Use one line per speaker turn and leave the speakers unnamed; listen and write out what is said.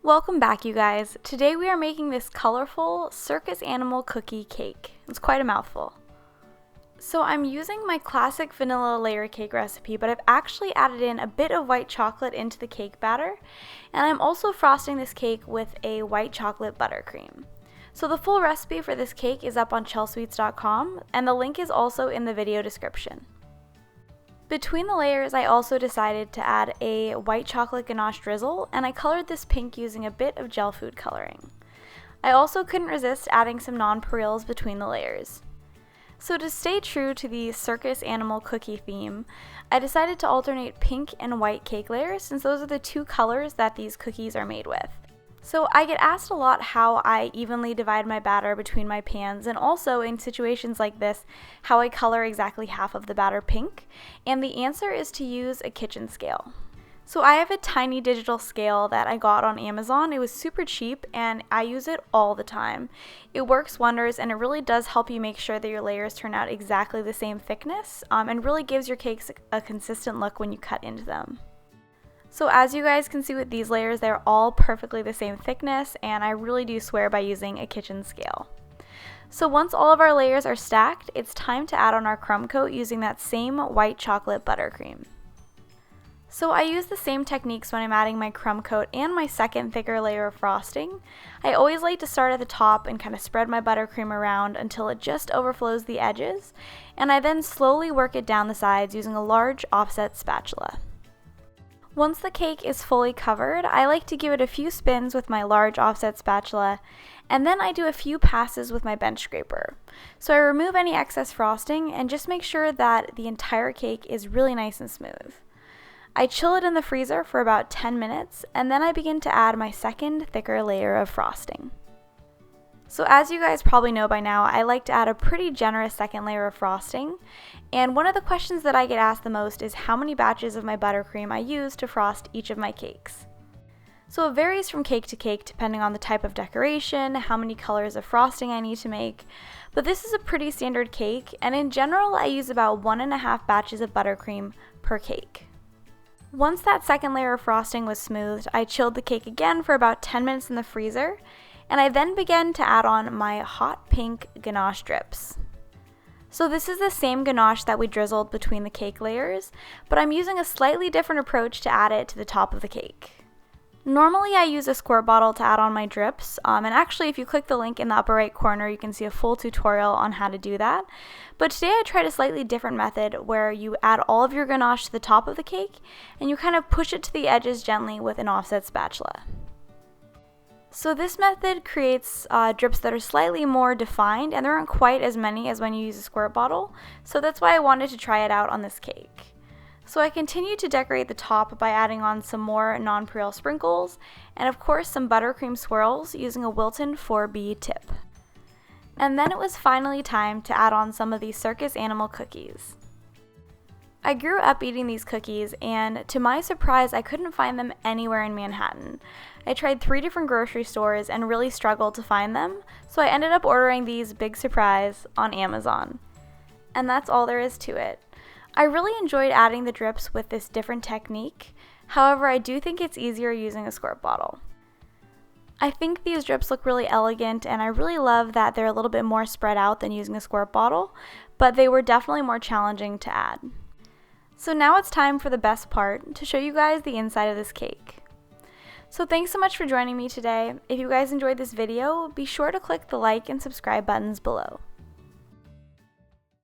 Welcome back, you guys. Today we are making this colorful circus animal cookie cake. It's quite a mouthful. So I'm using my classic vanilla layer cake recipe, but I've actually added in a bit of white chocolate into the cake batter, and I'm also frosting this cake with a white chocolate buttercream. So the full recipe for this cake is up on Chelsweets.com, and the link is also in the video description. Between the layers, I also decided to add a white chocolate ganache drizzle, and I colored this pink using a bit of gel food coloring. I also couldn't resist adding some non-pareils between the layers. So to stay true to the circus animal cookie theme, I decided to alternate pink and white cake layers since those are the two colors that these cookies are made with. So I get asked a lot how I evenly divide my batter between my pans, and also in situations like this, how I color exactly half of the batter pink, and the answer is to use a kitchen scale. So I have a tiny digital scale that I got on Amazon. It was super cheap and I use it all the time. It works wonders and it really does help you make sure that your layers turn out exactly the same thickness, and really gives your cakes a consistent look when you cut into them. So as you guys can see with these layers, they're all perfectly the same thickness, and I really do swear by using a kitchen scale. So once all of our layers are stacked, it's time to add on our crumb coat using that same white chocolate buttercream. So I use the same techniques when I'm adding my crumb coat and my second thicker layer of frosting. I always like to start at the top and kind of spread my buttercream around until it just overflows the edges, and I then slowly work it down the sides using a large offset spatula. Once the cake is fully covered, I like to give it a few spins with my large offset spatula, and then I do a few passes with my bench scraper. So I remove any excess frosting and just make sure that the entire cake is really nice and smooth. I chill it in the freezer for about 10 minutes, and then I begin to add my second thicker layer of frosting. So as you guys probably know by now, I like to add a pretty generous second layer of frosting, and one of the questions that I get asked the most is how many batches of my buttercream I use to frost each of my cakes. So it varies from cake to cake depending on the type of decoration, how many colors of frosting I need to make, but this is a pretty standard cake, and in general I use about 1.5 batches of buttercream per cake. Once that second layer of frosting was smoothed, I chilled the cake again for about 10 minutes in the freezer, and I then began to add on my hot pink ganache drips. So this is the same ganache that we drizzled between the cake layers, but I'm using a slightly different approach to add it to the top of the cake. Normally I use a squirt bottle to add on my drips, and actually if you click the link in the upper right corner you can see a full tutorial on how to do that. But today I tried a slightly different method where you add all of your ganache to the top of the cake and you kind of push it to the edges gently with an offset spatula. So this method creates drips that are slightly more defined, and there aren't quite as many as when you use a squirt bottle, so that's why I wanted to try it out on this cake. So I continued to decorate the top by adding on some more non-pareil sprinkles, and of course some buttercream swirls using a Wilton 4B tip. And then it was finally time to add on some of these circus animal cookies. I grew up eating these cookies, and to my surprise I couldn't find them anywhere in Manhattan. I tried 3 different grocery stores and really struggled to find them, so I ended up ordering these, big surprise, on Amazon. And that's all there is to it. I really enjoyed adding the drips with this different technique, however I do think it's easier using a squirt bottle. I think these drips look really elegant, and I really love that they're a little bit more spread out than using a squirt bottle, but they were definitely more challenging to add. So now it's time for the best part, to show you guys the inside of this cake. So thanks so much for joining me today. If you guys enjoyed this video, be sure to click the like and subscribe buttons below.